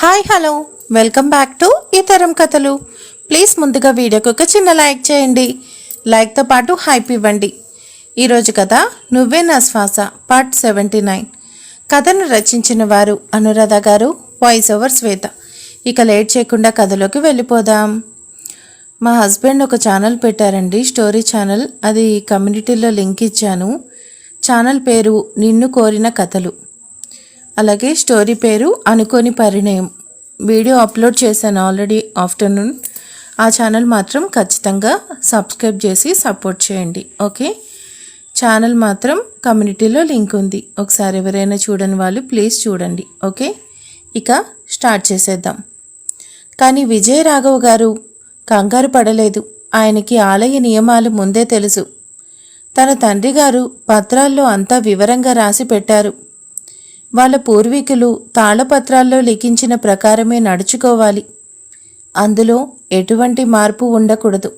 Hi hello welcome back to ఈ తరం కథలు. ప్లీజ్ ముందుగా వీడియోకి ఒక చిన్న లైక్ చేయండి. లైక్తో పాటు హైప్ ఇవ్వండి. ఈరోజు కథ నువ్వే నా శ్వాస పార్ట్ 79. కథను రచించిన వారు అనురాధ గారు, వాయిస్ ఓవర్ శ్వేత. ఇక లేట్ చేయకుండా కథలోకి వెళ్ళిపోదాం. మా హస్బెండ్ ఒక ఛానల్ పెట్టారండి, స్టోరీ ఛానల్. అది కమ్యూనిటీలో లింక్ ఇచ్చాను. ఛానల్ పేరు నిన్ను కోరిన కథలు, అలాగే స్టోరీ పేరు అనుకోని పరిణయం. వీడియో అప్లోడ్ చేశాను ఆల్రెడీ ఆఫ్టర్నూన్. ఆ ఛానల్ మాత్రం ఖచ్చితంగా సబ్స్క్రైబ్ చేసి సపోర్ట్ చేయండి. ఓకే, ఛానల్ మాత్రం కమ్యూనిటీలో లింక్ ఉంది. ఒకసారి ఎవరైనా చూడని వాళ్ళు ప్లీజ్ చూడండి. ఓకే, ఇక స్టార్ట్ చేసేద్దాం. కానీ విజయ రాఘవ్ గారు కంగారు పడలేదు. ఆయనకి ఆలయ నియమాలు ముందే తెలుసు. తన తండ్రి గారు పత్రాల్లో అంతా వివరంగా రాసి పెట్టారు. వాళ్ళ పూర్వీకులు తాళపత్రాల్లో లిఖించిన ప్రకారమే నడుచుకోవాలి. అందులో ఎటువంటి మార్పు ఉండకూడదు.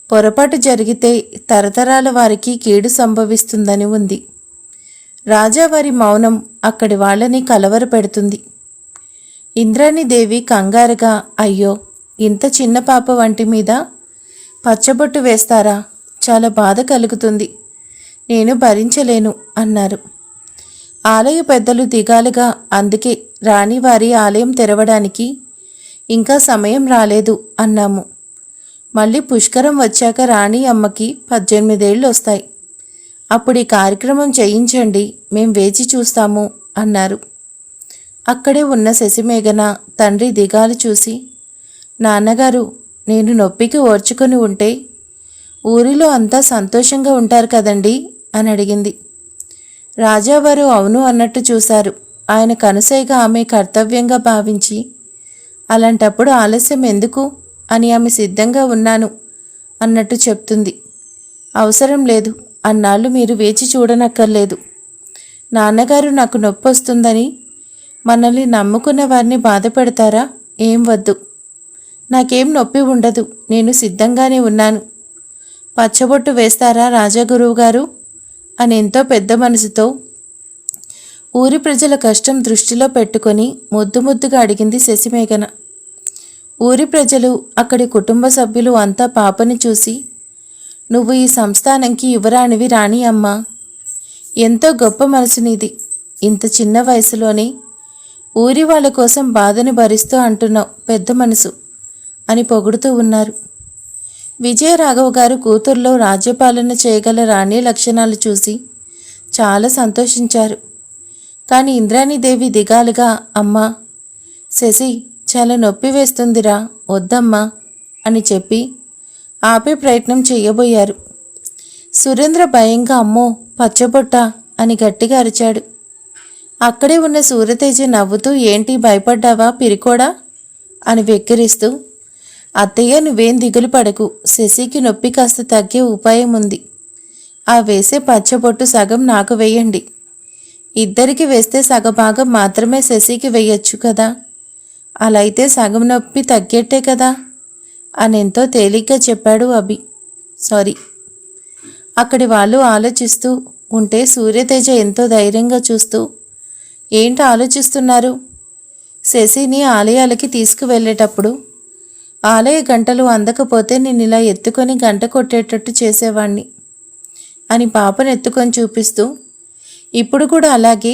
పొరపాటు జరిగితే తరతరాల వారికి కీడు సంభవిస్తుందని ఉంది. రాజావారి మౌనం అక్కడి వాళ్ళని కలవరపెడుతుంది. ఇంద్రాణీదేవి కంగారుగా, అయ్యో, ఇంత చిన్న పాప వంటి మీద పచ్చబొట్టు వేస్తారా? చాలా బాధ కలుగుతుంది, నేను భరించలేను అన్నారు. ఆలయ పెద్దలు దిగాలుగా, అందుకే రాణివారి ఆలయం తెరవడానికి ఇంకా సమయం రాలేదు అన్నాము. మళ్ళీ పుష్కరం వచ్చాక రాణి అమ్మకి 18 ఏళ్ళు వస్తాయి. అప్పుడు ఈ కార్యక్రమం చేయించండి, మేం వేచి చూస్తాము అన్నారు. అక్కడే ఉన్న శశిమేఘన తండ్రి దిగాలు చూసి, నాన్నగారు, నేను నొప్పికి ఓర్చుకొని ఉంటే ఊరిలో అంతా సంతోషంగా ఉంటారు కదండి అని అడిగింది. రాజావారు అవును అన్నట్టు చూశారు. ఆయన కనుసైగా ఆమె కర్తవ్యంగా భావించి, అలాంటప్పుడు ఆలస్యం ఎందుకు అని ఆమె సిద్ధంగా ఉన్నాను అన్నట్టు చెప్తుంది. అవసరం లేదు, అన్నాళ్ళు మీరు వేచి చూడనక్కర్లేదు. నాన్నగారు నాకు నొప్పి వస్తుందని మనల్ని నమ్ముకున్న వారిని బాధ పెడతారా? ఏం వద్దు, నాకేం నొప్పి ఉండదు, నేను సిద్ధంగానే ఉన్నాను. పచ్చబొట్టు వేస్తారా రాజాగురువు గారు అని ఎంతో పెద్ద మనసుతో ఊరి ప్రజల కష్టం దృష్టిలో పెట్టుకొని ముద్దుగా అడిగింది శశిమేఘన. ఊరి ప్రజలు, అక్కడి కుటుంబ సభ్యులు అంతా పాపని చూసి, నువ్వు ఈ సంస్థానంకి యువరాణివి రాణి అమ్మ, ఎంతో గొప్ప మనసు నీది, ఇంత చిన్న వయసులోనే ఊరి వాళ్ళ కోసం బాధని భరిస్తూ అంటున్నావు, పెద్ద మనసు అని పొగుడుతూ ఉన్నారు. విజయరాఘవ్ గారు కూతుర్లో రాజ్యపాలన చేయగల రాణి లక్షణాలు చూసి చాలా సంతోషించారు. కానీ ఇంద్రాణీదేవి దిగాలుగా, అమ్మా, శశి చాలా నొప్పి వేస్తుందిరా, వద్దమ్మా అని చెప్పి ఆపే ప్రయత్నం చేయబోయారు. సురేంద్ర భయంగా, అమ్మో పచ్చబొట్ట అని గట్టిగా అరిచాడు. అక్కడే ఉన్న సూర్యతేజ నవ్వుతూ, ఏంటి భయపడ్డావా పిరికోడా అని వెక్కిరిస్తూ, అత్తయ్య నువ్వేం దిగులు పడకు, శశికి నొప్పి కాస్త తగ్గే ఉపాయం ఉంది. ఆ వేసే పచ్చబొట్టు సగం నాకు వేయండి, ఇద్దరికి వేస్తే సగభాగం మాత్రమే శశికి వేయచ్చు కదా, అలా అయితే సగం నొప్పి తగ్గేట్టే కదా అని ఎంతో తేలిగ్గా చెప్పాడు సారీ. అక్కడి వాళ్ళు ఆలోచిస్తూ ఉంటే సూర్యతేజ ఎంతో ధైర్యంగా చూస్తూ, ఏంటి ఆలోచిస్తున్నారు? శశిని ఆలయాలకి తీసుకువెళ్ళేటప్పుడు ఆలయ గంటలు అందకపోతే నేను ఇలా ఎత్తుకొని గంట కొట్టేటట్టు చేసేవాణ్ణి అని పాపను ఎత్తుకొని చూపిస్తూ, ఇప్పుడు కూడా అలాగే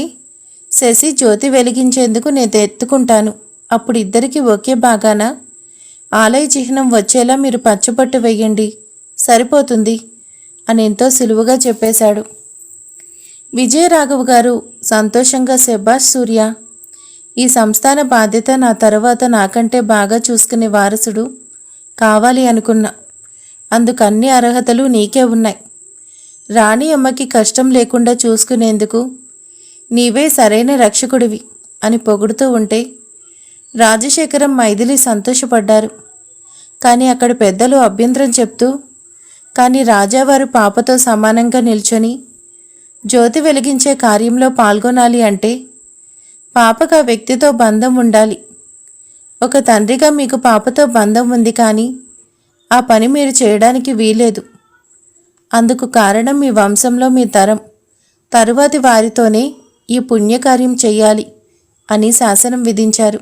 శశి జ్యోతి వెలిగించేందుకు నేను ఎత్తుకుంటాను, అప్పుడు ఇద్దరికి ఒకే బాగాన ఆలయ చిహ్నం వచ్చేలా మీరు పచ్చబొట్టు వేయండి, సరిపోతుంది అని ఎంతో సులువుగా చెప్పేశాడు. విజయరాఘవ్ గారు సంతోషంగా, శభాష్ సూర్య, ఈ సంస్థాన బాధ్యత నా తర్వాత నాకంటే బాగా చూసుకునే వారసుడు కావాలి అనుకున్నా, అందుకు అన్ని అర్హతలు నీకే ఉన్నాయి. రాణి అమ్మకి కష్టం లేకుండా చూసుకునేందుకు నీవే సరైన రక్షకుడివి అని పొగుడుతూ ఉంటే రాజశేఖరం, మైథిలి సంతోషపడ్డారు. కానీ అక్కడ పెద్దలు అభ్యంతరం చెప్తూ, కానీ రాజావారు పాపతో సమానంగా నిల్చొని జ్యోతి వెలిగించే కార్యంలో పాల్గొనాలి అంటే పాపకు ఆ వ్యక్తితో బంధం ఉండాలి. ఒక తండ్రిగా మీకు పాపతో బంధం ఉంది, కానీ ఆ పని మీరు చేయడానికి వీలేదు. అందుకు కారణం మీ వంశంలో మీ తరువాతి వారితోనే ఈ పుణ్యకార్యం చెయ్యాలి అని శాసనం విధించారు.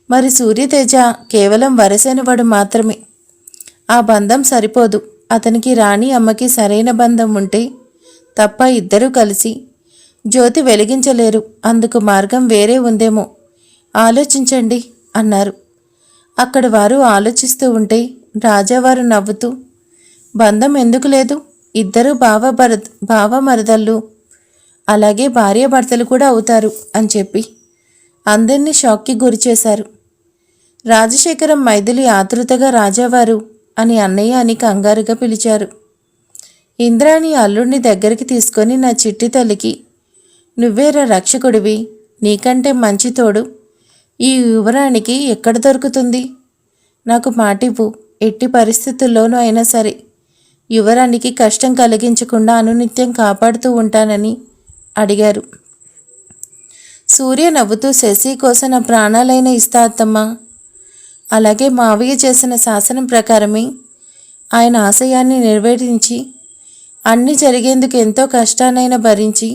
మరి సూర్యతేజ కేవలం వరసైనవాడు మాత్రమే. ఆ బంధం సరిపోదు. అతనికి రాణి అమ్మకి సరైన బంధం ఉంటే తప్ప ఇద్దరూ కలిసి జ్యోతి వెలిగించలేరు. అందుకు మార్గం వేరే ఉందేమో, ఆలోచించండి అన్నారు. అక్కడ వారు ఆలోచిస్తూ ఉంటే రాజావారు నవ్వుతూ, బంధం ఎందుకు లేదు, ఇద్దరు బావమరదళ్ళు, అలాగే భార్యాభర్తలు కూడా అవుతారు అని చెప్పి అందరినీ షాక్కి గురిచేశారు. రాజశేఖరం మైథిలి ఆతృతగా రాజావారు అని అన్నయ్య అని కంగారుగా పిలిచారు. ఇంద్రాణి అల్లుడిని దగ్గరికి తీసుకొని, నా చిట్టి తల్లికి నువ్వేరా రక్షకుడివి, నీకంటే మంచి తోడు ఈ యువరానికి ఎక్కడ దొరుకుతుంది? నాకు మాటివ్వు, ఎట్టి పరిస్థితుల్లోనూ అయినా సరే యువరానికి కష్టం కలిగించకుండా అనునిత్యం కాపాడుతూ ఉంటానని అడిగారు. సూర్య నవ్వుతూ, శశి కోసం నా ప్రాణాలైనా ఇస్తా అత్తమ్మా. అలాగే మావయ్య చేసిన శాసనం ప్రకారమే ఆయన ఆశయాన్ని నెరవేరించి అన్నీ జరిగేందుకు ఎంతో కష్టానైనా భరించి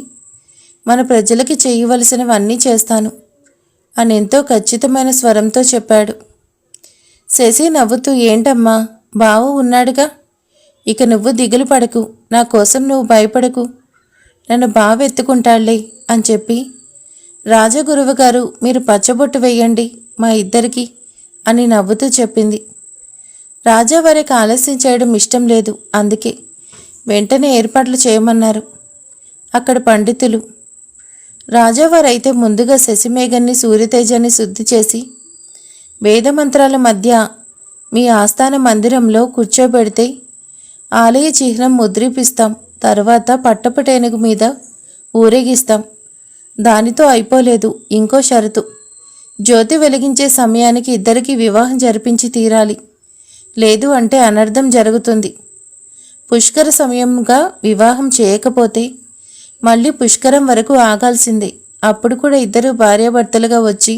మన ప్రజలకి చేయవలసినవన్నీ చేస్తాను అని ఎంతో ఖచ్చితమైన స్వరంతో చెప్పాడు. శశి నవ్వుతూ, ఏంటమ్మా, బావ ఉన్నాడుగా, ఇక నువ్వు దిగులు పడకు, నా కోసం నువ్వు భయపడకు, నన్ను బావ ఎత్తుకుంటాళ్లే అని చెప్పి, రాజగురువు గారు మీరు పచ్చబొట్టు వేయండి మా ఇద్దరికి అని నవ్వుతూ చెప్పింది. రాజావారికి ఆలస్యం చేయడం ఇష్టం లేదు. అందుకే వెంటనే ఏర్పాట్లు చేయమన్నారు అక్కడ పండితులు. రాజావారైతే ముందుగా శశిమేఘన్ని సూర్యతేజాన్ని శుద్ధి చేసి వేదమంత్రాల మధ్య మీ ఆస్థాన మందిరంలో కూర్చోబెడితే ఆలయ చిహ్నం ముద్రిపిస్తాం, తర్వాత పట్టపటేనుగు మీద ఊరేగిస్తాం. దానితో అయిపోలేదు, ఇంకో షరతు, జ్యోతి వెలిగించే సమయానికి ఇద్దరికి వివాహం జరిపించి తీరాలి, లేదు అంటే అనర్థం జరుగుతుంది. పుష్కర సమయంగా వివాహం చేయకపోతే మళ్ళీ పుష్కరం వరకు ఆగాల్సిందే. అప్పుడు కూడా ఇద్దరు భార్యాభర్తలుగా వచ్చి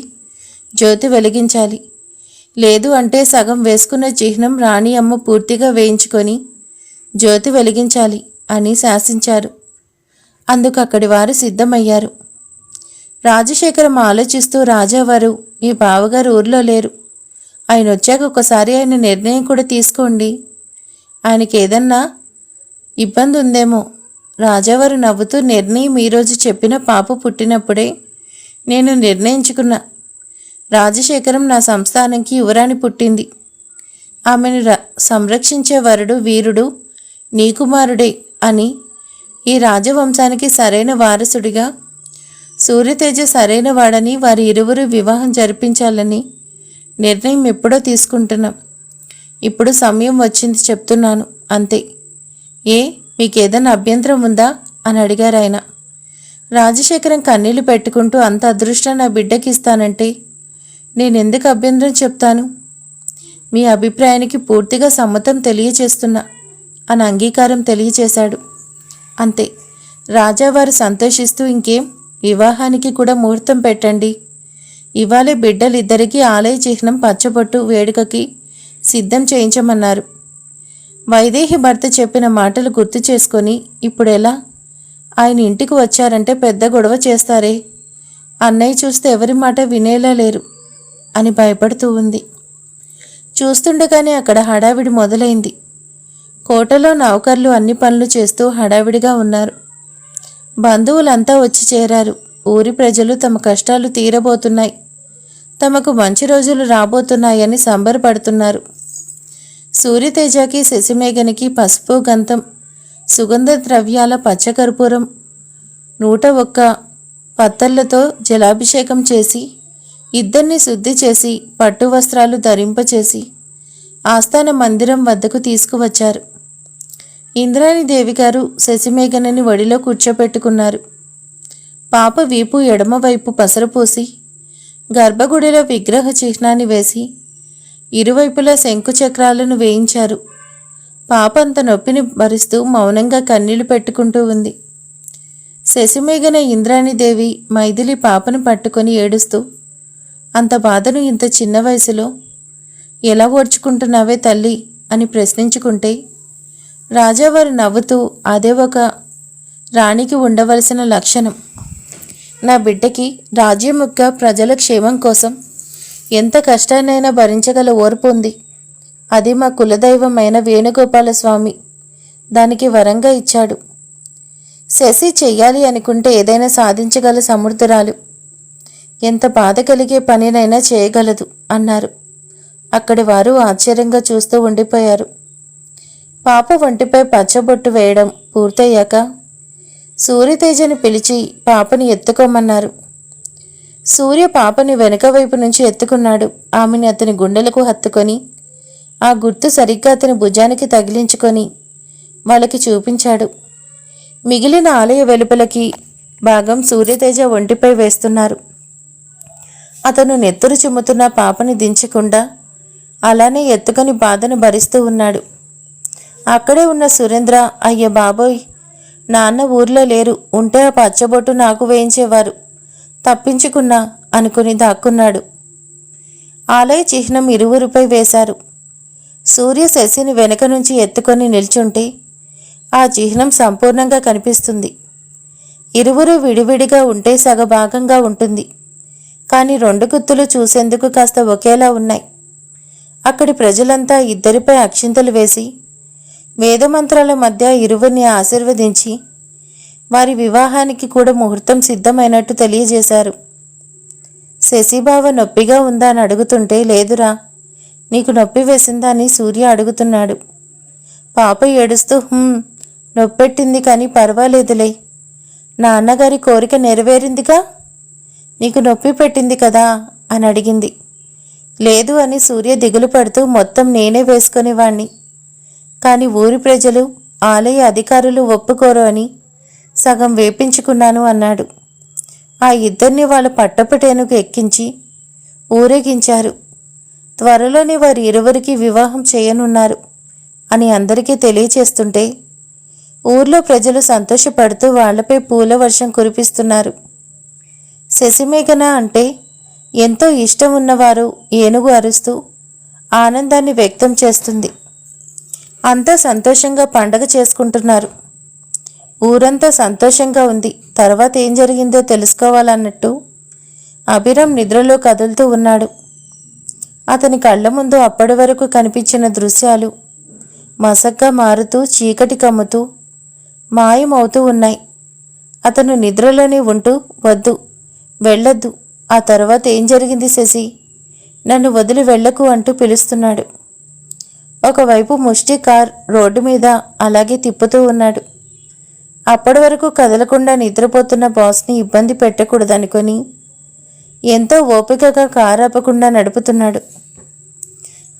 జ్యోతి వెలిగించాలి, లేదు అంటే సగం వేసుకున్న చిహ్నం రాణి అమ్మ పూర్తిగా వేయించుకొని జ్యోతి వెలిగించాలి అని శాసించారు. అందుకు అక్కడి వారు సిద్ధమయ్యారు. రాజశేఖరం ఆలోచిస్తూ, రాజావారు మీ బావగారు ఊర్లో లేరు, ఆయన వచ్చాక ఒకసారి ఆయన నిర్ణయం కూడా తీసుకోండి, ఆయనకి ఏదన్నా ఇబ్బంది ఉందేమో. రాజావారు నవ్వుతూ, నిర్ణయం ఈరోజు చెప్పిన పాప పుట్టినప్పుడే నేను నిర్ణయించుకున్నా. రాజశేఖరం నా సంస్థానంకి యువరాణి పుట్టింది, ఆమెను సంరక్షించే వరుడు వీరుడు నీ కుమారుడే అని, ఈ రాజవంశానికి సరైన వారసుడిగా సూర్యతేజ సరైన వాడని, వారి ఇరువురు వివాహం జరిపించాలని నిర్ణయం ఎప్పుడో తీసుకుంటున్నాం. ఇప్పుడు సమయం వచ్చింది చెప్తున్నాను అంతే. ఏ మీకేదన్నా అభ్యంతరం ఉందా అని అడిగారు ఆయన. రాజశేఖరం కన్నీళ్లు పెట్టుకుంటూ, అంత అదృష్టం నా బిడ్డకి ఇస్తానంటే నేనెందుకు అభ్యంతరం చెప్తాను, మీ అభిప్రాయానికి పూర్తిగా సమ్మతం తెలియచేస్తున్నా అని అంగీకారం తెలియచేశాడు. అంతే. రాజావారు సంతోషిస్తూ, ఇంకేం, వివాహానికి కూడా ముహూర్తం పెట్టండి, ఇవాళే బిడ్డలిద్దరికీ ఆలయ చిహ్నం పచ్చబొట్టు వేడుకకి సిద్ధం చేయించమన్నారు. వైదేహి భర్త చెప్పిన మాటలు గుర్తు చేసుకొని, ఇప్పుడెలా, ఆయన ఇంటికి వచ్చారంటే పెద్ద గొడవ చేస్తారే, అన్నయ్య చూస్తే ఎవరి మాట వినేలా లేరు అని భయపడుతూ ఉంది. చూస్తుండగానే అక్కడ హడావిడి మొదలైంది. కోటలో నౌకర్లు అన్ని పనులు చేస్తూ హడావిడిగా ఉన్నారు. బంధువులంతా వచ్చి చేరారు. ఊరి ప్రజలు తమ కష్టాలు తీరబోతున్నాయి, తమకు మంచి రోజులు రాబోతున్నాయని సంబరపడుతున్నారు. సూర్యతేజకి శశిమేఘనికి పసుపు గంధం సుగంధ ద్రవ్యాల పచ్చకర్పూరం 101 పత్తళ్లతో జలాభిషేకం చేసి ఇద్దరిని శుద్ధి చేసి పట్టు వస్త్రాలు ధరింపచేసి ఆస్థాన మందిరం వద్దకు తీసుకువచ్చారు. ఇంద్రాణీదేవి గారు శశిమేఘనని వడిలో కూర్చోపెట్టుకున్నారు. పాప వీపు ఎడమవైపు పసరుపోసి గర్భగుడిలో విగ్రహ చిహ్నాన్ని వేసి ఇరువైపులా శంకుచక్రాలను వేయించారు. పాప అంత నొప్పిని భరిస్తూ మౌనంగా కన్నీళ్లు పెట్టుకుంటూ ఉంది. శశిమేఘన ఇంద్రాణీదేవి మైథిలి పాపను పట్టుకొని ఏడుస్తూ, అంత బాధను ఇంత చిన్న వయసులో ఎలా ఓర్చుకుంటున్నావే తల్లి అని ప్రశ్నించుకుంటే, రాజావారు నవ్వుతూ, అదే ఒక రాణికి ఉండవలసిన లక్షణం. నా బిడ్డకి రాజ్యం యొక్క ప్రజల క్షేమం కోసం ఎంత కష్టాన్నైనా భరించగల ఓర్పు ఉంది. అది మా కులదైవమైన వేణుగోపాలస్వామి దానికి వరంగా ఇచ్చాడు. శశి చెయ్యాలి అనుకుంటే ఏదైనా సాధించగల సమర్థురాలు. ఎంత బాధ కలిగే పనినైనా చేయగలదు అన్నారు. అక్కడి వారు ఆశ్చర్యంగా చూస్తూ ఉండిపోయారు. పాప ఒంటిపై పచ్చబొట్టు వేయడం పూర్తయ్యాక సూర్యతేజని పిలిచి పాపని ఎత్తుకోమన్నారు. సూర్య పాపని వెనుక వైపు నుంచి ఎత్తుకున్నాడు. ఆమెని అతని గుండెలకు హత్తుకొని ఆ గుర్తు సరిగ్గా అతని భుజానికి తగిలించుకొని వాళ్ళకి చూపించాడు. మిగిలిన ఆలయ వెలుపలకి భాగం సూర్యతేజ ఒంటిపై వేస్తున్నారు. అతను నెత్తురు చిమ్ముతున్న పాపని దించకుండా అలానే ఎత్తుకొని బాధను భరిస్తూ ఉన్నాడు. అక్కడే ఉన్న సురేంద్ర, అయ్య బాబోయ్, నాన్న ఊర్లో లేరు, ఉంటే ఆ పచ్చబొట్టు నాకు వేయించేవారు, తప్పించుకున్నా అనుకుని దాక్కున్నాడు. ఆలయ చిహ్నం ఇరువురిపై వేశారు. సూర్య శశిని వెనక నుంచి ఎత్తుకొని నిల్చుంటే ఆ చిహ్నం సంపూర్ణంగా కనిపిస్తుంది. ఇరువురు విడివిడిగా ఉంటే సగభాగంగా ఉంటుంది. కానీ రెండు గుర్తులు చూసేందుకు కాస్త ఒకేలా ఉన్నాయి. అక్కడి ప్రజలంతా ఇద్దరిపై అక్షింతలు వేసి వేదమంత్రాల మధ్య ఇరువురిని ఆశీర్వదించి వారి వివాహానికి కూడా ముహూర్తం సిద్ధమైనట్టు తెలియజేశారు. శశిబావ నొప్పిగా ఉందా అని అడుగుతుంటే, లేదురా, నీకు నొప్పి వేసిందా అని సూర్య అడుగుతున్నాడు. పాప ఏడుస్తూ నొప్పెట్టింది కానీ పర్వాలేదులే, నాన్నగారి కోరిక నెరవేరిందిగా, నీకు నొప్పి పెట్టింది కదా అని అడిగింది. లేదు అని సూర్య దిగులు పడుతూ, మొత్తం నేనే వేసుకునేవాణ్ణి, కానీ ఊరి ప్రజలు ఆలయ అధికారులు ఒప్పుకోరు అని సగం వేపించుకున్నాను అన్నాడు. ఆ ఇద్దరిని వాళ్ళ పట్టపటేనుకు ఎక్కించి ఊరేగించారు. త్వరలోనే వారి ఇరువురికి వివాహం చేయనున్నారు అని అందరికీ తెలియచేస్తుంటే ఊర్లో ప్రజలు సంతోషపడుతూ వాళ్లపై పూల వర్షం కురిపిస్తున్నారు. శశిమేఘన అంటే ఎంతో ఇష్టం ఉన్నవారు ఏనుగు అరుస్తూ ఆనందాన్ని వ్యక్తం చేస్తుంది. అంతా సంతోషంగా పండగ చేసుకుంటున్నారు. ఊరంతా సంతోషంగా ఉంది. తర్వాత ఏం జరిగిందో తెలుసుకోవాలన్నట్టు అభిరామ్ నిద్రలో కదులుతూ ఉన్నాడు. అతని కళ్ళ ముందు అప్పటి వరకు కనిపించిన దృశ్యాలు మసగ్గా మారుతూ చీకటి కమ్ముతూ మాయమవుతూ ఉన్నాయి. అతను నిద్రలోనే ఉంటూ, వద్దు, వెళ్ళొద్దు, ఆ తర్వాత ఏం జరిగింది శశి, నన్ను వదిలి వెళ్ళకు అంటూ పిలుస్తున్నాడు. ఒకవైపు ముష్టి కార్ రోడ్డు మీద అలాగే తిప్పుతూ ఉన్నాడు. అప్పటి వరకు కదలకుండా నిద్రపోతున్న బాస్ని ఇబ్బంది పెట్టకూడదనుకొని ఎంతో ఓపికగా కారు ఆపకుండా నడుపుతున్నాడు.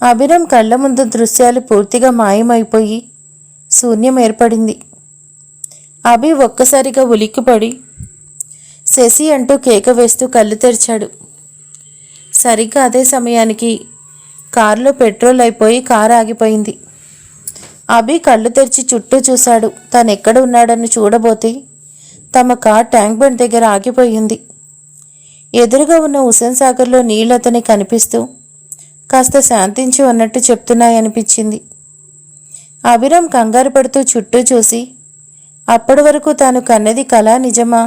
అభిరామ్ కళ్ళ ముందు దృశ్యాలు పూర్తిగా మాయమైపోయి శూన్యం ఏర్పడింది. అభి ఒక్కసారిగా ఉలిక్కిపడి శశి అంటూ కేక వేస్తూ కళ్ళు తెరిచాడు. సరిగ్గా అదే సమయానికి కారులో పెట్రోల్ అయిపోయి కారు ఆగిపోయింది. అభి కళ్ళు తెరిచి చుట్టూ చూశాడు. తనెక్కడ ఉన్నాడని చూడబోతే తమ కార్ ట్యాంక్ బండ్ దగ్గర ఆగిపోయింది. ఎదురుగా ఉన్న హుసేన్ సాగర్లో నీళ్ళు అతనికి కనిపిస్తూ కాస్త శాంతించు అన్నట్టు చెప్తున్నాయనిపించింది. అభిరామ్ కంగారు పడుతూ చుట్టూ చూసి అప్పటి వరకు తాను కన్నది కళా నిజమా,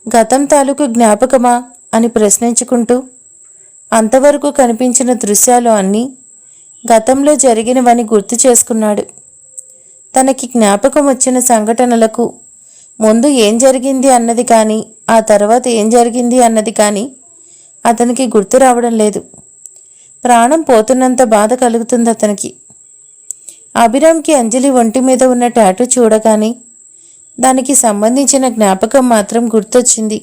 గతం తాలూకు జ్ఞాపకమా అని ప్రశ్నించుకుంటూ అంతవరకు కనిపించిన దృశ్యాలు అన్నీ గతంలో జరిగినవని గుర్తు చేసుకున్నాడు. తనకి జ్ఞాపకం వచ్చిన సంఘటనలకు ముందు ఏం జరిగింది అన్నది కానీ ఆ తర్వాత ఏం జరిగింది అన్నది కానీ అతనికి గుర్తు రావడం లేదు. ప్రాణం పోతున్నంత బాధ కలుగుతుంది అతనికి. అభిరామ్కి అంజలి ఒంటి మీద ఉన్న టాటూ చూడగానే దానికి సంబంధించిన జ్ఞాపకం మాత్రం గుర్తొచ్చింది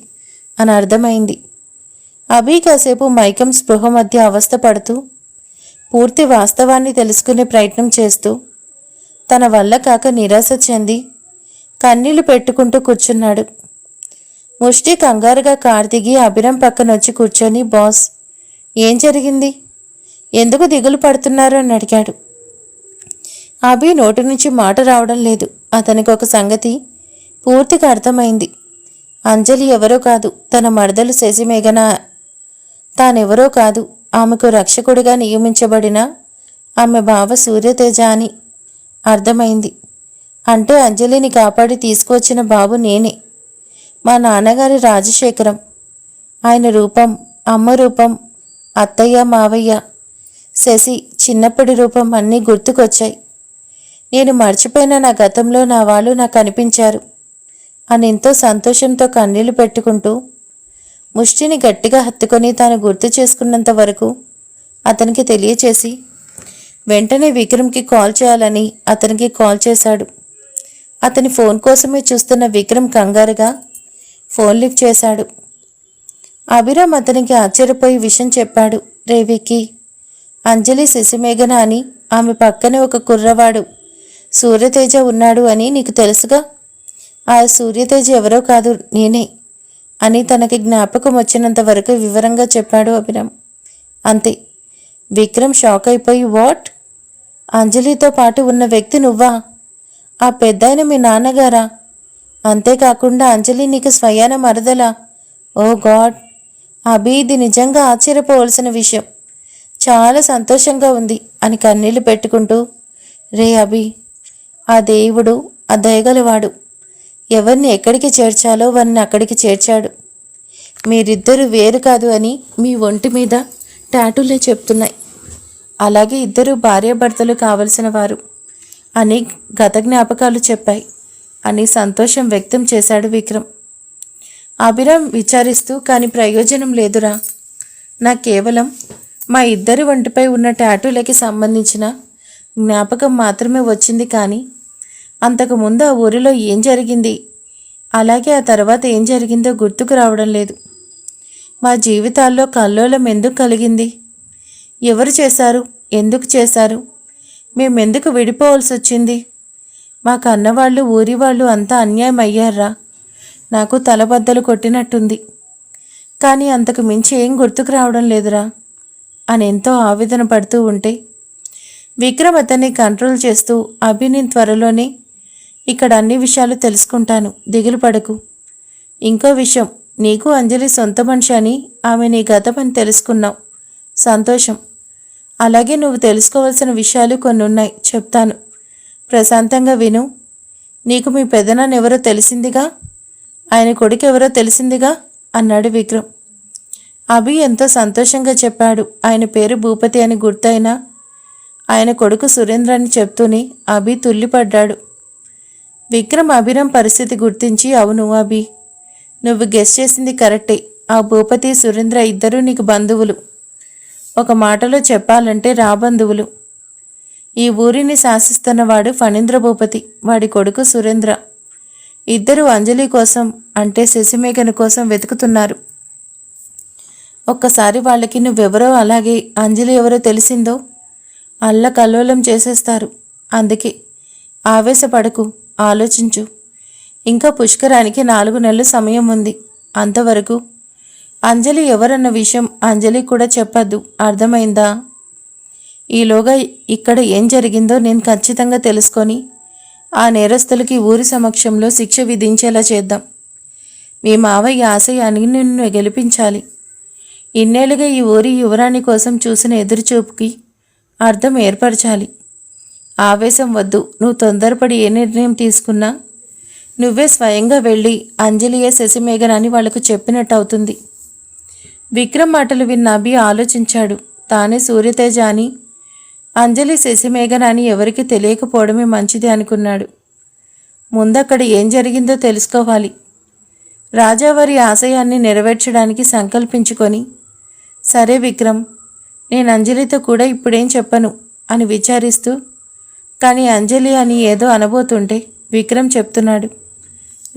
అని అర్థమైంది. అభి కాసేపు మైకం స్పృహ మధ్య అవస్థ పడుతూ పూర్తి వాస్తవాన్ని తెలుసుకునే ప్రయత్నం చేస్తూ తన వల్ల కాక నిరాశ చెంది కన్నీళ్లు పెట్టుకుంటూ కూర్చున్నాడు. ముష్టి కంగారుగా కారు దిగి అభిరామ్ పక్కనొచ్చి కూర్చొని, బాస్, ఏం జరిగింది, ఎందుకు దిగులు పడుతున్నారు అని అడిగాడు. అభి నోటి నుంచి మాట రావడం లేదు. అతనికి ఒక సంగతి పూర్తిగా అర్థమైంది. అంజలి ఎవరో కాదు, తన మరదలు శశిమేఘన. తానెవరో కాదు, ఆమెకు రక్షకుడిగా నియమించబడిన ఆమె బావ సూర్యతేజ అని అర్థమైంది. అంటే అంజలిని కాపాడి తీసుకువచ్చిన బాబు నేనే, మా నాన్నగారి రాజశేఖరం. ఆయన రూపం, అమ్మ రూపం అత్తయ్య, మావయ్య, శశి చిన్నప్పటి రూపం అన్నీ గుర్తుకొచ్చాయి. నేను మర్చిపోయిన నా గతంలో నా వాళ్ళు నాకు కనిపించారు అని ఎంతో సంతోషంతో కన్నీళ్లు పెట్టుకుంటూ ముష్టిని గట్టిగా హత్తుకొని తాను గుర్తు చేసుకున్నంత వరకు అతనికి తెలియచేసి వెంటనే విక్రమ్కి కాల్ చేయాలని అతనికి కాల్ చేశాడు. అతని ఫోన్ కోసమే చూస్తున్న విక్రమ్ కంగారుగా ఫోన్ లిఫ్ట్ చేశాడు. అభిరామ్ అతనికి ఆశ్చర్యపోయి విషయం చెప్పాడు. రే విక్కీ, అంజలి శశిమేఘన అని ఆమె పక్కనే ఒక కుర్రవాడు సూర్యతేజ ఉన్నాడు అని నీకు తెలుసుగా. ఆ సూర్యతేజ ఎవరో కాదు, నేనే అని తనకి జ్ఞాపకం వచ్చినంత వరకు వివరంగా చెప్పాడు అభిరామ్. అంతే. విక్రమ్ షాక్ అయిపోయి, వాట్? అంజలితో పాటు ఉన్న వ్యక్తి నువ్వా? ఆ పెద్దాయన మీ నాన్నగారా? అంతేకాకుండా అంజలి నీకు స్వయాన మరదలా? ఓ గాడ్! అభి, ఇది నిజంగా ఆశ్చర్యపోవలసిన విషయం. చాలా సంతోషంగా ఉంది అని కన్నీళ్లు పెట్టుకుంటూ, రే అభి, ఆ దేవుడు ఆ దయగలవాడు. ఎవరిని ఎక్కడికి చేర్చాలో వారిని అక్కడికి చేర్చాడు. మీరిద్దరూ వేరు కాదు అని మీ ఒంటి మీద టాటూలే చెప్తున్నాయి. అలాగే ఇద్దరు భార్యాభర్తలు కావలసిన వారు అని గత జ్ఞాపకాలు చెప్పాయి అని సంతోషం వ్యక్తం చేశాడు విక్రమ్. అభిరామ్ విచారిస్తూ, కానీ ప్రయోజనం లేదురా. నాకు కేవలం మా ఇద్దరి ఒంటిపై ఉన్న టాటూలకి సంబంధించిన జ్ఞాపకం మాత్రమే వచ్చింది. కానీ అంతకుముందు ఆ ఊరిలో ఏం జరిగింది, అలాగే ఆ తర్వాత ఏం జరిగిందో గుర్తుకు రావడం లేదు. మా జీవితాల్లో కల్లోలం ఎందుకు కలిగింది? ఎవరు చేశారు? ఎందుకు చేశారు? మేమెందుకు విడిపోవాల్సి వచ్చింది? మా కన్నవాళ్ళు, ఊరి వాళ్ళు అంతా అన్యాయం అయ్యారా? నాకు తలబద్దలు కొట్టినట్టుంది. కానీ అంతకు మించి ఏం గుర్తుకు రావడం లేదురా అని ఎంతో ఆవేదన పడుతూ ఉంటే విక్రమ్ అతన్ని కంట్రోల్ చేస్తూ, అభి, నేను త్వరలోనే ఇక్కడ అన్ని విషయాలు తెలుసుకుంటాను, దిగులు పడకు. ఇంకో విషయం, నీకు అంజలి సొంత మనిషి అని ఆమె నీ గతమని తెలుసుకున్నావు, సంతోషం. అలాగే నువ్వు తెలుసుకోవాల్సిన విషయాలు కొన్ని ఉన్నాయి, చెప్తాను, ప్రశాంతంగా విను. నీకు మీ పెదనాన్న ఎవరో తెలిసిందిగా, ఆయన కొడుకు ఎవరో తెలిసిందిగా అన్నాడు విక్రమ్. అభి ఎంతో సంతోషంగా చెప్పాడు. ఆయన పేరు భూపతి అని గుర్తయినా ఆయన కొడుకు సురేంద్ర అని చెప్తూనే అభి తుల్లిపడ్డాడు. విక్రమ్ అభిరామ్ పరిస్థితి గుర్తించి, అవును అభి, నువ్వు గెస్ చేసింది కరెక్టే. ఆ భూపతి, సురేంద్ర ఇద్దరూ నీకు బంధువులు. ఒక మాటలో చెప్పాలంటే రాబంధువులు. ఈ ఊరిని శాసిస్తున్నవాడు ఫణీంద్ర భూపతి, వాడి కొడుకు సురేంద్ర. ఇద్దరు అంజలి కోసం, అంటే శశిమేఘన కోసం వెతుకుతున్నారు. ఒక్కసారి వాళ్ళకి నువ్వెవరో అలాగే అంజలి ఎవరో తెలిసిందో అల్లకల్లోలం చేసేస్తారు. అందుకే ఆవేశపడకు, ఆలోచించు. ఇంకా పుష్కరానికి 4 నెలలు సమయం ఉంది. అంతవరకు అంజలి ఎవరన్న విషయం అంజలి కూడా చెప్పద్దు, అర్థమైందా? ఈలోగా ఇక్కడ ఏం జరిగిందో నేను ఖచ్చితంగా తెలుసుకొని ఆ నేరస్తులకి ఊరి సమక్షంలో శిక్ష విధించేలా చేద్దాం. మీ మావయ్య ఆశయాన్ని నిన్ను గెలిపించాలి. ఇన్నేళ్లుగా ఈ ఊరి యువరాణి కోసం చూసిన ఎదురుచూపుకి అర్థం ఏర్పరచాలి. ఆవేశం వద్దు. నువ్వు తొందరపడి ఏ నిర్ణయం తీసుకున్నా నువ్వే స్వయంగా వెళ్ళి అంజలియే శశిమేఘన అని వాళ్లకు చెప్పినట్టు అవుతుంది. విక్రమ్ మాటలు విన్న అభి ఆలోచించాడు. తానే సూర్యతేజ అని, అంజలి శశిమేఘన అని ఎవరికి తెలియకపోవడమే మంచిది అనుకున్నాడు. ముందక్కడ ఏం జరిగిందో తెలుసుకోవాలి. రాజావారి ఆశయాన్ని నెరవేర్చడానికి సంకల్పించుకొని, సరే విక్రమ్, నేను అంజలితో కూడా ఇప్పుడేం చెప్పను అని విచారిస్తూ, కానీ అంజలి అని ఏదో అనబోతుంటే విక్రమ్ చెప్తున్నాడు,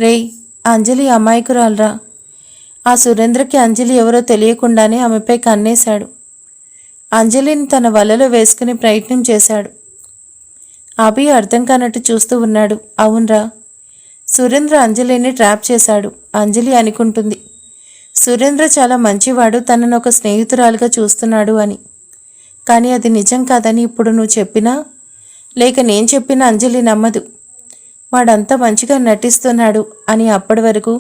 రేయ్, అంజలి అమాయకురాలరా. ఆ సురేంద్రకి అంజలి ఎవరో తెలియకుండానే ఆమెపై కన్నేశాడు. అంజలిని తన వలలో వేసుకుని ప్రయత్నం చేశాడు. అభి అర్థం కానట్టు చూస్తూ ఉన్నాడు. అవునరా, సురేంద్ర అంజలిని ట్రాప్ చేశాడు. అంజలి అనుకుంటుంది సురేంద్ర చాలా మంచివాడు, తనను ఒక స్నేహితురాలుగా చూస్తున్నాడు అని. కానీ అది నిజం కాదని ఇప్పుడు నువ్వు చెప్పినా లేక నేను చెప్పినా అంజలి నమ్మదు. వాడంతా మంచిగా నటిస్తున్నాడు అని అప్పటి వరకు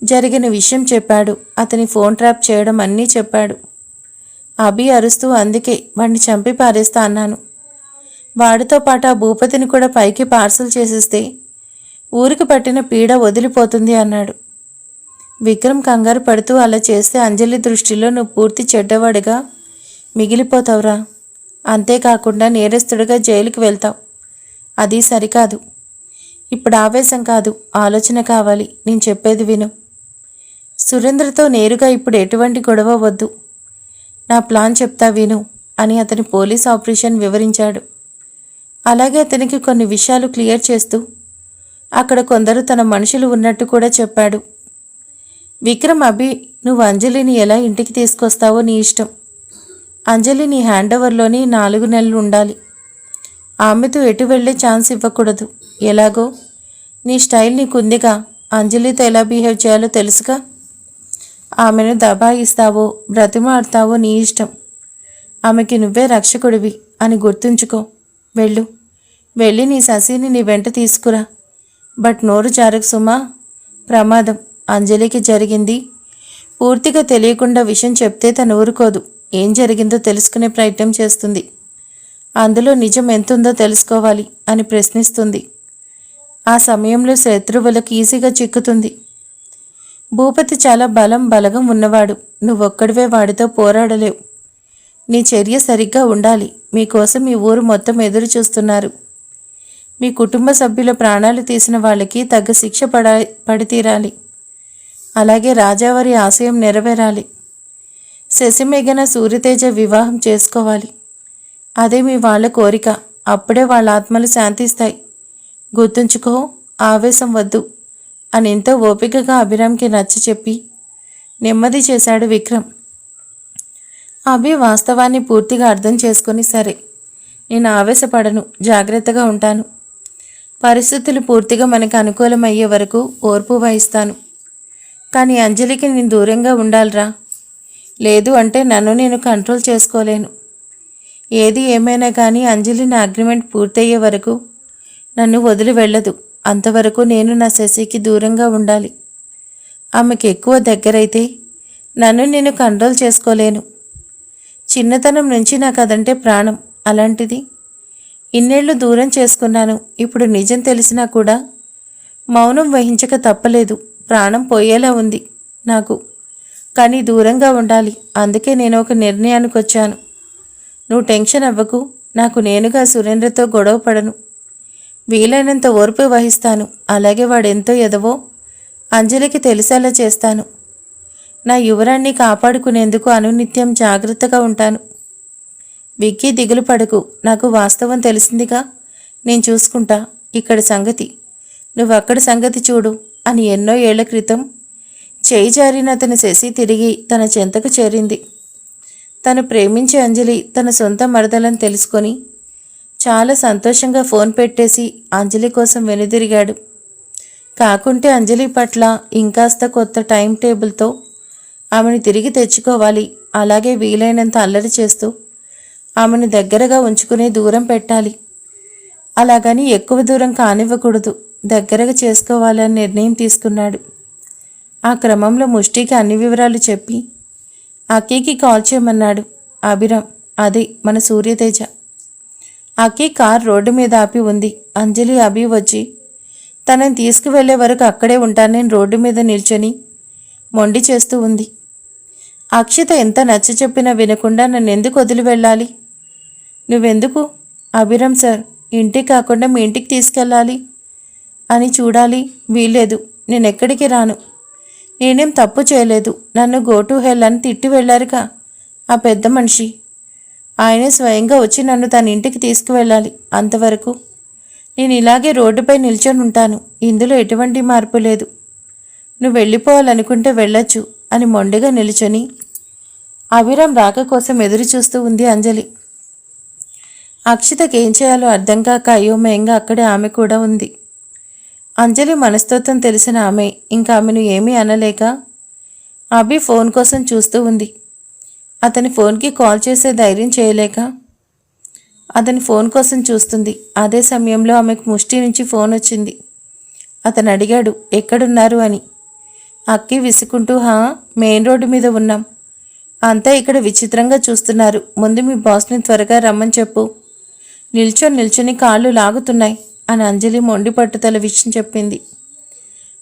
జరిగిన విషయం చెప్పాడు. అతని ఫోన్ ట్రాప్ చేయడం అన్నీ చెప్పాడు. అభి అరుస్తూ, అందుకే వాడిని చంపి పారేస్తా అన్నాను. వాడితో పాటు ఆ భూపతిని కూడా పైకి పార్సల్ చేసేస్తే ఊరికి పట్టిన పీడ వదిలిపోతుంది అన్నాడు. విక్రమ్ కంగారు పడుతూ, అలా చేస్తే అంజలి దృష్టిలో నువ్వు పూర్తి చెడ్డవాడిగా మిగిలిపోతావురా. అంతేకాకుండా నేరస్తుడిగా జైలుకి వెళ్తావు. అది సరికాదు. ఇప్పుడు ఆవేశం కాదు, ఆలోచన కావాలి. నేను చెప్పేది విను. సురేంద్రతో నేరుగా ఇప్పుడు ఎటువంటి గొడవ వద్దు. నా ప్లాన్ చెప్తా విను అని అతని పోలీస్ ఆపరేషన్ వివరించాడు. అలాగే అతనికి కొన్ని విషయాలు క్లియర్ చేస్తూ అక్కడ కొందరు తన మనుషులు ఉన్నట్టు కూడా చెప్పాడు. విక్రమ్, అభి, నువ్వు అంజలిని ఎలా ఇంటికి తీసుకొస్తావో నీ ఇష్టం. అంజలి నీ హ్యాండ్ ఓవర్లోని 4 నెలలు ఉండాలి. ఆమెతో ఎటు వెళ్ళే ఛాన్స్ ఇవ్వకూడదు. ఎలాగో నీ స్టైల్ నీకుందిగా. అంజలితో ఎలా బిహేవ్ చేయాలో తెలుసుగా. ఆమెను దబాయిస్తావో బ్రతిమాడతావో నీ ఇష్టం. ఆమెకి నువ్వే రక్షకుడివి అని గుర్తుంచుకో. వెళ్ళు, వెళ్ళి నీ శశిని నీ వెంట తీసుకురా. బట్ నోరు జారకు సుమా, ప్రమాదం. అంజలికి జరిగింది పూర్తిగా తెలియకుండా విషయం చెప్తే తను ఊరుకోదు. ఏం జరిగిందో తెలుసుకునే ప్రయత్నం చేస్తుంది. అందులో నిజం ఎంతుందో తెలుసుకోవాలి అని ప్రశ్నిస్తుంది. ఆ సమయంలో శత్రువులకు ఈజీగా చిక్కుతుంది. భూపతి చాలా బలగం ఉన్నవాడు. నువ్వొక్కడివే వాడితో పోరాడలేవు. నీ చర్య సరిగ్గా ఉండాలి. మీకోసం ఈ ఊరు మొత్తం ఎదురు చూస్తున్నారు. మీ కుటుంబ సభ్యుల ప్రాణాలు తీసిన వాళ్ళకి తగ్గ శిక్ష పడి తీరాలి. అలాగే రాజావారి ఆశయం నెరవేరాలి. శశిమేఘన సూర్యతేజ వివాహం చేసుకోవాలి. అదే మీ వాళ్ళ కోరిక. అప్పుడే వాళ్ళ ఆత్మలు శాంతిస్తాయి. గుర్తుంచుకో, ఆవేశం వద్దు అని ఎంతో ఓపికగా అభిరామ్కి నచ్చ చెప్పి నెమ్మది చేశాడు విక్రమ్. అభి వాస్తవాన్ని పూర్తిగా అర్థం చేసుకుని, సరే, నేను ఆవేశపడను, జాగ్రత్తగా ఉంటాను. పరిస్థితులు పూర్తిగా మనకు అనుకూలమయ్యే వరకు ఓర్పు వహిస్తాను. కానీ అంజలికి నేను దూరంగా ఉండాలిరా. లేదు అంటే నన్ను నేను కంట్రోల్ చేసుకోలేను. ఏది ఏమైనా కానీ అంజలి నా అగ్రిమెంట్ పూర్తయ్యే వరకు నన్ను వదిలి వెళ్ళదు. అంతవరకు నేను నా శశికి దూరంగా ఉండాలి. ఆమెకి ఎక్కువ దగ్గరైతే నన్ను నేను కంట్రోల్ చేసుకోలేను. చిన్నతనం నుంచి నాకు అదంటే ప్రాణం. అలాంటిది ఇన్నేళ్లు దూరం చేసుకున్నాను. ఇప్పుడు నిజం తెలిసినా కూడా మౌనం వహించక తప్పలేదు. ప్రాణం పోయేలా ఉంది నాకు. కానీ దూరంగా ఉండాలి. అందుకే నేను ఒక నిర్ణయానికి వచ్చాను. నువ్వు టెన్షన్ అవ్వకు. నాకు నేనుగా సురేంద్రతో గొడవ పడను. వీలైనంత ఓర్పు వహిస్తాను. అలాగే వాడెంతో ఎదవో అంజలికి తెలిసేలా చేస్తాను. నా యువరాన్ని కాపాడుకునేందుకు అనునిత్యం జాగ్రత్తగా ఉంటాను. విక్కీ, దిగులు పడకు. నాకు వాస్తవం తెలిసిందిగా. నేను చూసుకుంటా ఇక్కడ సంగతి. నువ్వు అక్కడ సంగతి చూడు అని ఎన్నో ఏళ్ల క్రితం చేయి జారిన అతని శశి తిరిగి తన చెంతకు చేరింది. తను ప్రేమించే అంజలి తన సొంత మరదలని తెలుసుకొని చాలా సంతోషంగా ఫోన్ పెట్టేసి అంజలి కోసం వెనుదిరిగాడు. కాకుంటే అంజలి పట్ల ఇంకాస్త కొత్త టైం టేబుల్తో ఆమెను తిరిగి తెచ్చుకోవాలి. అలాగే వీలైనంత అల్లరి చేస్తూ ఆమెను దగ్గరగా ఉంచుకునే దూరం పెట్టాలి. అలాగని ఎక్కువ దూరం కానివ్వకూడదు. దగ్గరగా చేసుకోవాలని నిర్ణయం తీసుకున్నాడు. ఆ క్రమంలో ముష్టికి అన్ని వివరాలు చెప్పి అక్కీకి కాల్ చేయమన్నాడు అభిరామ్. అదే మన సూర్యతేజ. అక్కీ కార్ రోడ్డు మీద ఆపి ఉంది. అంజలి, అభి వచ్చి తనని తీసుకువెళ్లే వరకు అక్కడే ఉంటానని రోడ్డు మీద నిల్చొని మొండి చేస్తూ ఉంది. అక్షిత ఎంత నచ్చ చెప్పినా వినకుండా నన్ను ఎందుకు వదిలి వెళ్ళాలి? నువ్వెందుకు? అభిరామ్ సార్, ఇంటికి కాకుండా మీ ఇంటికి తీసుకెళ్ళాలి అని చూడాలి. వీల్లేదు. నేనెక్కడికి రాను. నేనేం తప్పు చేయలేదు. నన్ను గో టు హెల్ అని తిట్టి వెళ్ళారుగా ఆ పెద్ద మనిషి. ఆయనే స్వయంగా వచ్చి నన్ను తన ఇంటికి తీసుకువెళ్ళాలి. అంతవరకు నేను ఇలాగే రోడ్డుపై నిల్చొని ఉంటాను. ఇందులో ఎటువంటి మార్పు లేదు. నువ్వు వెళ్ళిపోవాలనుకుంటే వెళ్ళొచ్చు అని మొండిగా నిల్చొని అభిరామ్ రాక కోసం ఎదురు చూస్తూ ఉంది అంజలి. అక్షితకి ఏం చేయాలో అర్థం కాక అయోమయంగా అక్కడే ఆమె కూడా ఉంది. అంజలి మనస్తత్వం తెలిసిన ఆమె ఇంకా ఆమెను ఏమీ అనలేక అభి ఫోన్ కోసం చూస్తూ ఉంది. అతని ఫోన్కి కాల్ చేసే ధైర్యం చేయలేక అతని ఫోన్ కోసం చూస్తుంది. అదే సమయంలో ఆమెకు ముష్టి నుంచి ఫోన్ వచ్చింది. అతను అడిగాడు ఎక్కడున్నారు అని. అక్కి విసుకుంటూ, మెయిన్ రోడ్డు మీద ఉన్నాం. అంతా ఇక్కడ విచిత్రంగా చూస్తున్నారు. ముందు మీ బాస్ని త్వరగా రమ్మని చెప్పు. నిల్చొని కాళ్ళు లాగుతున్నాయి అని అంజలి మొండి పట్టుదల విషయం చెప్పింది.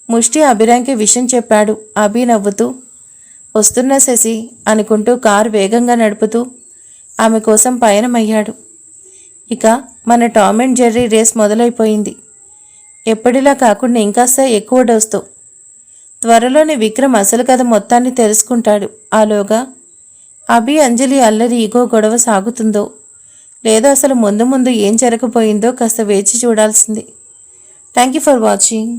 ముష్టి అభిరామ్కి విషయం చెప్పాడు. అభి నవ్వుతూ, వస్తున్నా శశి అనుకుంటూ కారు వేగంగా నడుపుతూ ఆమె కోసం పయనమయ్యాడు. ఇక మన టామ్ అండ్ జెర్రీ రేస్ మొదలైపోయింది. ఎప్పటిలా కాకుండా ఇంకాస్త ఎక్కువ డోస్తో. త్వరలోనే విక్రమ్ అసలు కథ మొత్తాన్ని తెలుసుకుంటాడు. ఆలోగా అభి అంజలి అల్లరి ఈగో గొడవ సాగుతుందో లేదా అసలు ముందు ముందు ఏం జరగబోయిందో కాస్త వేచి చూడాల్సింది. Thank you for watching.